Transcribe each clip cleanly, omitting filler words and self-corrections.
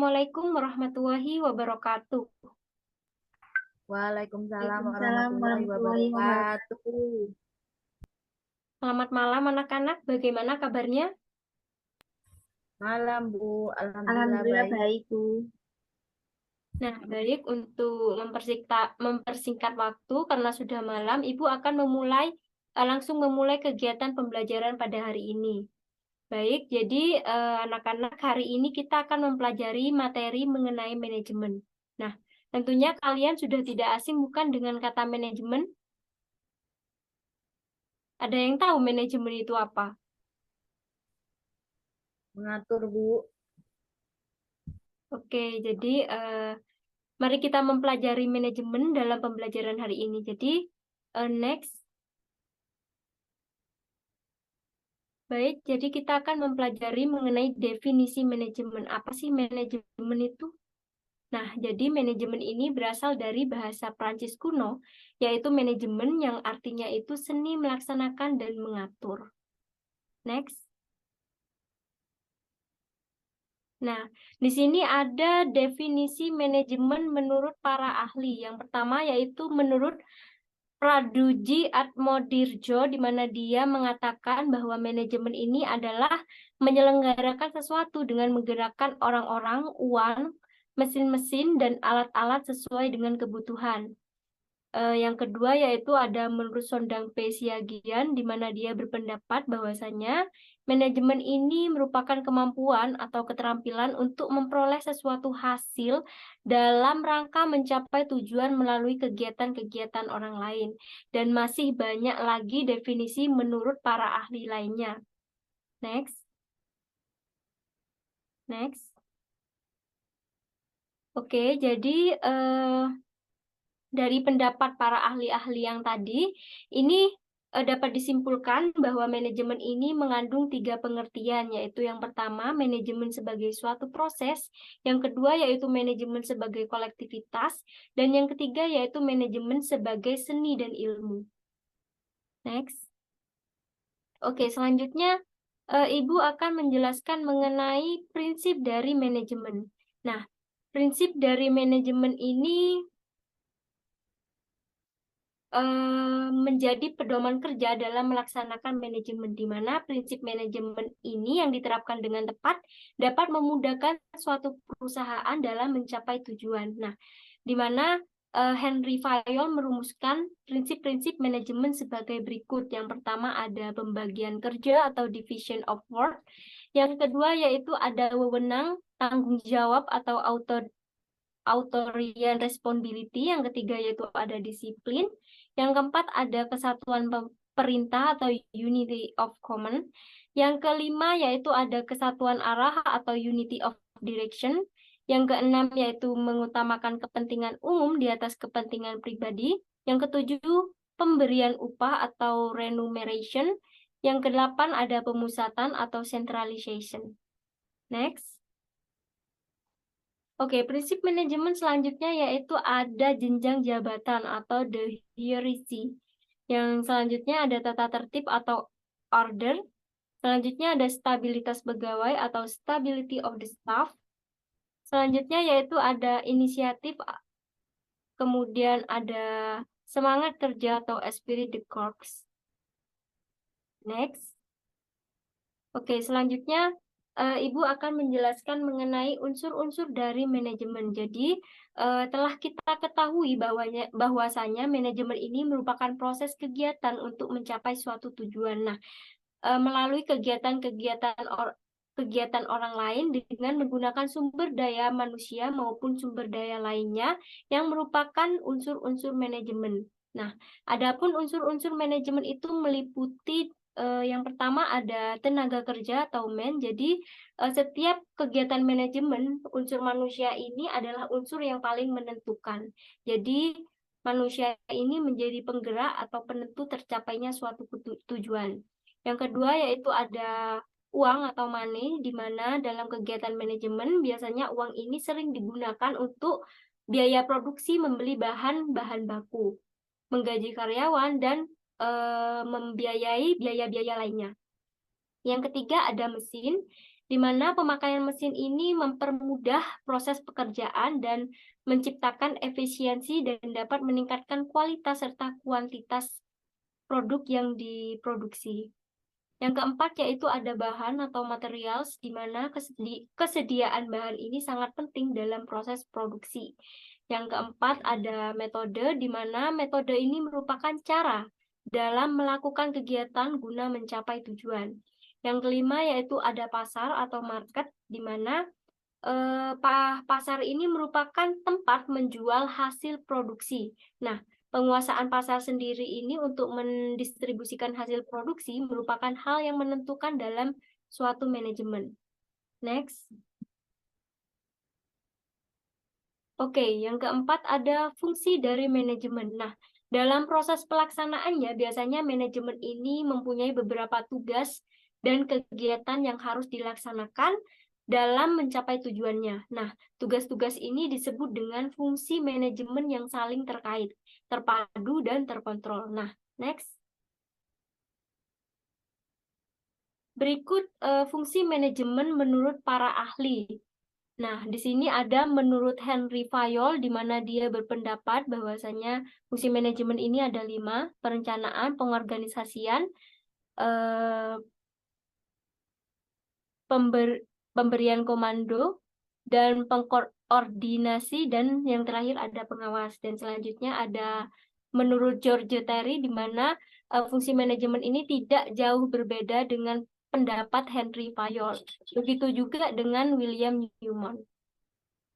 Assalamualaikum warahmatullahi wabarakatuh. Waalaikumsalam Waalaikumsalam warahmatullahi warahmatullahi wabarakatuh. wabarakatuh. Selamat malam anak-anak, bagaimana kabarnya? Malam, Bu. Alhamdulillah Alhamdulillah baik. baik, Bu. Nah, baik, untuk mempersingkat waktu karena sudah malam, Ibu akan langsung memulai kegiatan pembelajaran pada hari ini. Baik, jadi anak-anak, hari ini kita akan mempelajari materi mengenai manajemen. Nah, tentunya kalian sudah tidak asing bukan dengan kata manajemen? Ada yang tahu manajemen itu apa? Mengatur, Bu. Oke, jadi mari kita mempelajari manajemen dalam pembelajaran hari ini. Jadi, next. Baik, jadi kita akan mempelajari mengenai definisi manajemen. Apa sih manajemen itu? Nah, jadi manajemen ini berasal dari bahasa Prancis kuno, yaitu manajemen yang artinya itu seni melaksanakan dan mengatur. Next. Nah, di sini ada definisi manajemen menurut para ahli. Yang pertama yaitu menurut Praduji Atmodirjo, di mana dia mengatakan bahwa manajemen ini adalah menyelenggarakan sesuatu dengan menggerakkan orang-orang, uang, mesin-mesin, dan alat-alat sesuai dengan kebutuhan. Yang kedua yaitu ada menurut Sondang P. Siagian, di mana dia berpendapat bahwasanya manajemen ini merupakan kemampuan atau keterampilan untuk memperoleh sesuatu hasil dalam rangka mencapai tujuan melalui kegiatan-kegiatan orang lain. Dan masih banyak lagi definisi menurut para ahli lainnya. Next. Next. Oke, jadi dari pendapat para ahli-ahli yang tadi, ini dapat disimpulkan bahwa manajemen ini mengandung 3 pengertian, yaitu yang pertama, manajemen sebagai suatu proses, yang kedua yaitu manajemen sebagai kolektivitas, dan yang ketiga yaitu manajemen sebagai seni dan ilmu. Next. Oke, selanjutnya Ibu akan menjelaskan mengenai prinsip dari manajemen. Nah, prinsip dari manajemen ini menjadi pedoman kerja dalam melaksanakan manajemen, di mana prinsip manajemen ini yang diterapkan dengan tepat dapat memudahkan suatu perusahaan dalam mencapai tujuan. Nah, di mana Henry Fayol merumuskan prinsip-prinsip manajemen sebagai berikut. Yang pertama ada pembagian kerja atau division of work. Yang kedua yaitu ada wewenang, tanggung jawab atau authority and responsibility. Yang ketiga yaitu ada disiplin. Yang keempat ada kesatuan perintah atau unity of command. Yang kelima yaitu ada kesatuan arah atau unity of direction. Yang keenam yaitu mengutamakan kepentingan umum di atas kepentingan pribadi. Yang ketujuh pemberian upah atau remuneration. Yang kedelapan ada pemusatan atau centralization. Next. Oke, prinsip manajemen selanjutnya yaitu ada jenjang jabatan atau the hierarchy. Yang selanjutnya ada tata tertib atau order. Selanjutnya ada stabilitas pegawai atau stability of the staff. Selanjutnya yaitu ada inisiatif, kemudian ada semangat kerja atau esprit de corps. Next. Oke, selanjutnya Ibu akan menjelaskan mengenai unsur-unsur dari manajemen. Jadi, telah kita ketahui bahwasanya manajemen ini merupakan proses kegiatan untuk mencapai suatu tujuan. Nah, melalui kegiatan orang lain dengan menggunakan sumber daya manusia maupun sumber daya lainnya yang merupakan unsur-unsur manajemen. Nah, adapun unsur-unsur manajemen itu meliputi yang pertama ada tenaga kerja atau man. Jadi setiap kegiatan manajemen unsur manusia ini adalah unsur yang paling menentukan. Jadi manusia ini menjadi penggerak atau penentu tercapainya suatu tujuan. Yang kedua yaitu ada uang atau money, di mana dalam kegiatan manajemen biasanya uang ini sering digunakan untuk biaya produksi, membeli bahan baku, menggaji karyawan, dan membiayai biaya-biaya lainnya. Yang ketiga ada mesin, di mana pemakaian mesin ini mempermudah proses pekerjaan dan menciptakan efisiensi dan dapat meningkatkan kualitas serta kuantitas produk yang diproduksi. Yang keempat yaitu ada bahan atau materials, di mana kesediaan bahan ini sangat penting dalam proses produksi. Yang keempat ada metode, di mana metode ini merupakan cara dalam melakukan kegiatan guna mencapai tujuan. Yang kelima yaitu ada pasar atau market, di mana pasar ini merupakan tempat menjual hasil produksi. Nah, penguasaan pasar sendiri ini untuk mendistribusikan hasil produksi merupakan hal yang menentukan dalam suatu manajemen. Next. Oke, yang keempat ada fungsi dari manajemen. Nah, dalam proses pelaksanaannya, biasanya manajemen ini mempunyai beberapa tugas dan kegiatan yang harus dilaksanakan dalam mencapai tujuannya. Nah, tugas-tugas ini disebut dengan fungsi manajemen yang saling terkait, terpadu, dan terkontrol. Nah, next. Berikut fungsi manajemen menurut para ahli. Nah, di sini ada menurut Henry Fayol, di mana dia berpendapat bahwasanya fungsi manajemen ini ada 5, perencanaan, pengorganisasian, pemberian komando, dan pengkoordinasi, dan yang terakhir ada pengawas. Dan selanjutnya ada menurut George Terry, di mana fungsi manajemen ini tidak jauh berbeda dengan pendapat Henry Fayol. Begitu juga dengan William Newman.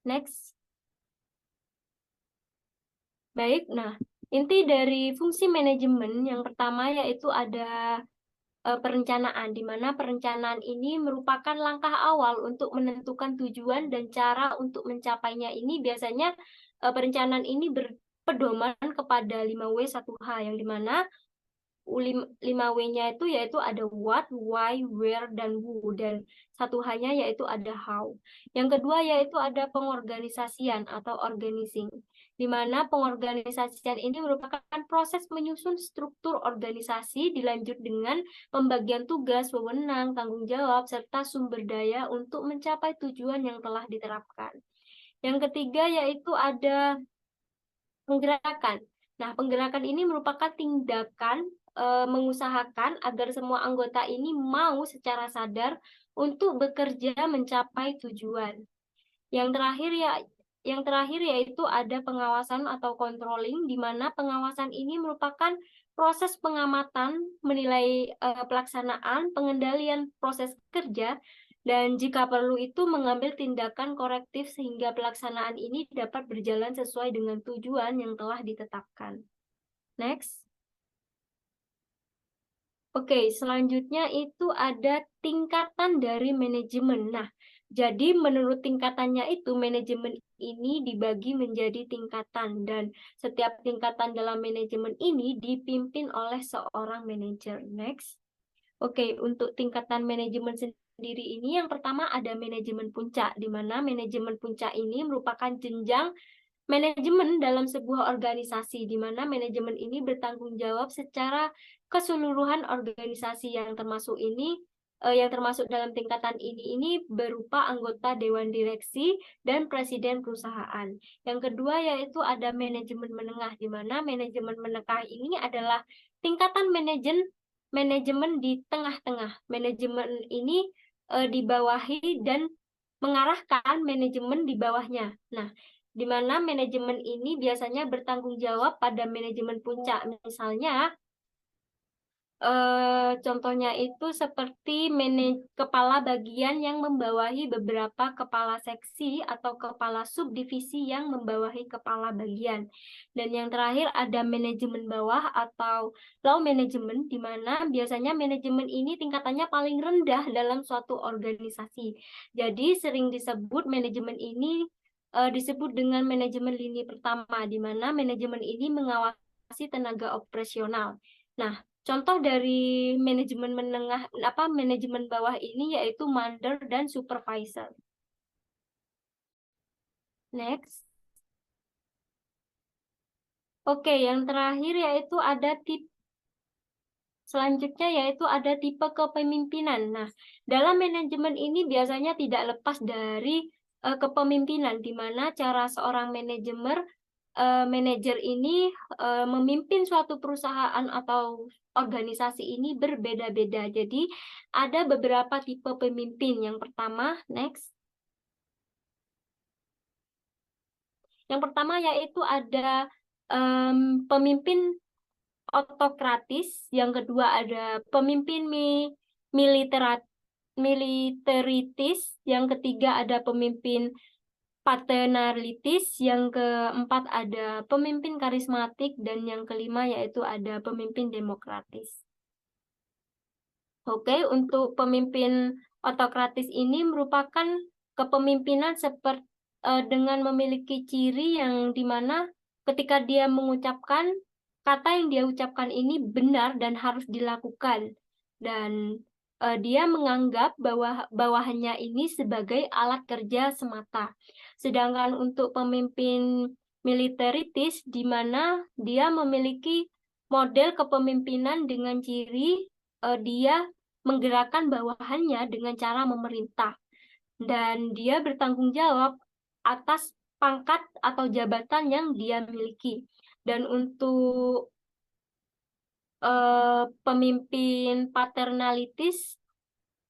Next. Baik, nah inti dari fungsi manajemen yang pertama yaitu ada perencanaan, di mana perencanaan ini merupakan langkah awal untuk menentukan tujuan dan cara untuk mencapainya. Ini biasanya perencanaan ini berpedoman kepada 5W1H, yang dimana 5W-nya itu yaitu ada what, why, where, dan who, dan 1H-nya yaitu ada how. Yang kedua yaitu ada pengorganisasian atau organizing, di mana pengorganisasian ini merupakan proses menyusun struktur organisasi dilanjut dengan pembagian tugas, wewenang, tanggung jawab, serta sumber daya untuk mencapai tujuan yang telah diterapkan. Yang ketiga yaitu ada penggerakan. Nah, penggerakan ini merupakan tindakan mengusahakan agar semua anggota ini mau secara sadar untuk bekerja mencapai tujuan. Yang terakhir yaitu ada pengawasan atau controlling, di mana pengawasan ini merupakan proses pengamatan, menilai pelaksanaan, pengendalian proses kerja, dan jika perlu itu mengambil tindakan korektif sehingga pelaksanaan ini dapat berjalan sesuai dengan tujuan yang telah ditetapkan. Next. Oke, selanjutnya itu ada tingkatan dari manajemen. Nah, jadi menurut tingkatannya itu manajemen ini dibagi menjadi tingkatan, dan setiap tingkatan dalam manajemen ini dipimpin oleh seorang manajer. Next. Oke, untuk tingkatan manajemen sendiri ini yang pertama ada manajemen puncak, di mana manajemen puncak ini merupakan jenjang manajemen dalam sebuah organisasi, di mana manajemen ini bertanggung jawab secara keseluruhan organisasi, yang termasuk dalam tingkatan ini berupa anggota dewan direksi dan presiden perusahaan. Yang kedua yaitu ada manajemen menengah, di mana manajemen menengah ini adalah tingkatan manajemen di tengah-tengah. Manajemen ini dibawahi dan mengarahkan manajemen di bawahnya. Nah, di mana manajemen ini biasanya bertanggung jawab pada manajemen puncak. Misalnya, contohnya itu seperti kepala bagian yang membawahi beberapa kepala seksi atau kepala subdivisi yang membawahi kepala bagian. Dan yang terakhir ada manajemen bawah atau low management, di mana biasanya manajemen ini tingkatannya paling rendah dalam suatu organisasi. Jadi sering disebut manajemen ini disebut dengan manajemen lini pertama, di mana manajemen ini mengawasi tenaga operasional. Nah, contoh dari manajemen manajemen bawah ini yaitu Manager dan Supervisor. Next. Oke, yang terakhir yaitu ada selanjutnya yaitu ada tipe kepemimpinan. Nah, dalam manajemen ini biasanya tidak lepas dari kepemimpinan, di mana cara seorang manajer ini memimpin suatu perusahaan atau organisasi ini berbeda-beda. Jadi, ada beberapa tipe pemimpin. Yang pertama, next. Yang pertama yaitu ada pemimpin otokratis, yang kedua ada pemimpin militaritis, yang ketiga ada pemimpin paternalitis, yang keempat ada pemimpin karismatik, dan yang kelima yaitu ada pemimpin demokratis. Oke, untuk pemimpin otokratis ini merupakan kepemimpinan dengan memiliki ciri yang dimana ketika dia mengucapkan kata yang dia ucapkan ini benar dan harus dilakukan, dan dia menganggap bahwa bawahannya ini sebagai alat kerja semata. Sedangkan untuk pemimpin militaritis, di mana dia memiliki model kepemimpinan dengan ciri dia menggerakkan bawahannya dengan cara memerintah, dan dia bertanggung jawab atas pangkat atau jabatan yang dia miliki. Dan untuk pemimpin paternalitis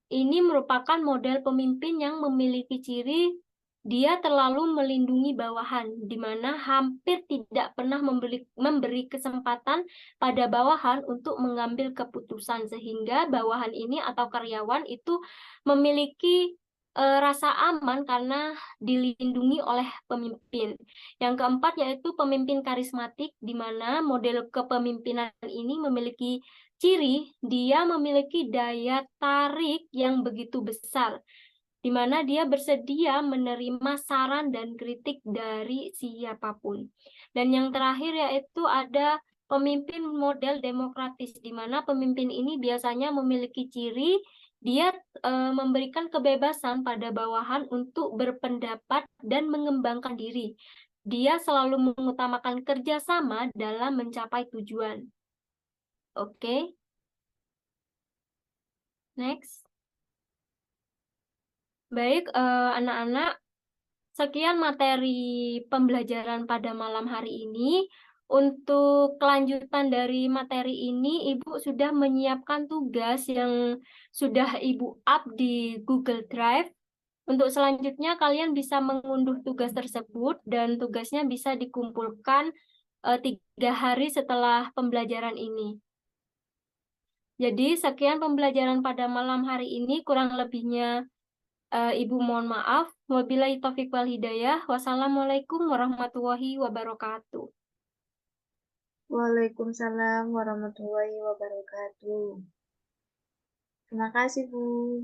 ini merupakan model pemimpin yang memiliki ciri dia terlalu melindungi bawahan, di mana hampir tidak pernah memberi kesempatan pada bawahan untuk mengambil keputusan, sehingga bawahan ini atau karyawan itu memiliki rasa aman karena dilindungi oleh pemimpin. Yang keempat yaitu pemimpin karismatik, di mana model kepemimpinan ini memiliki ciri dia memiliki daya tarik yang begitu besar, di mana dia bersedia menerima saran dan kritik dari siapapun. Dan yang terakhir yaitu ada pemimpin model demokratis, di mana pemimpin ini biasanya memiliki ciri dia memberikan kebebasan pada bawahan untuk berpendapat dan mengembangkan diri. Dia selalu mengutamakan kerjasama dalam mencapai tujuan. Oke. Next. Baik, anak-anak, sekian materi pembelajaran pada malam hari ini. Untuk kelanjutan dari materi ini, Ibu sudah menyiapkan tugas yang sudah Ibu up di Google Drive. Untuk selanjutnya, kalian bisa mengunduh tugas tersebut dan tugasnya bisa dikumpulkan 3 hari setelah pembelajaran ini. Jadi, sekian pembelajaran pada malam hari ini, kurang lebihnya Ibu mohon maaf. Wabillahi taufiq wal hidayah. Wassalamualaikum warahmatullahi wabarakatuh. Waalaikumsalam warahmatullahi wabarakatuh. Terima kasih, Bu.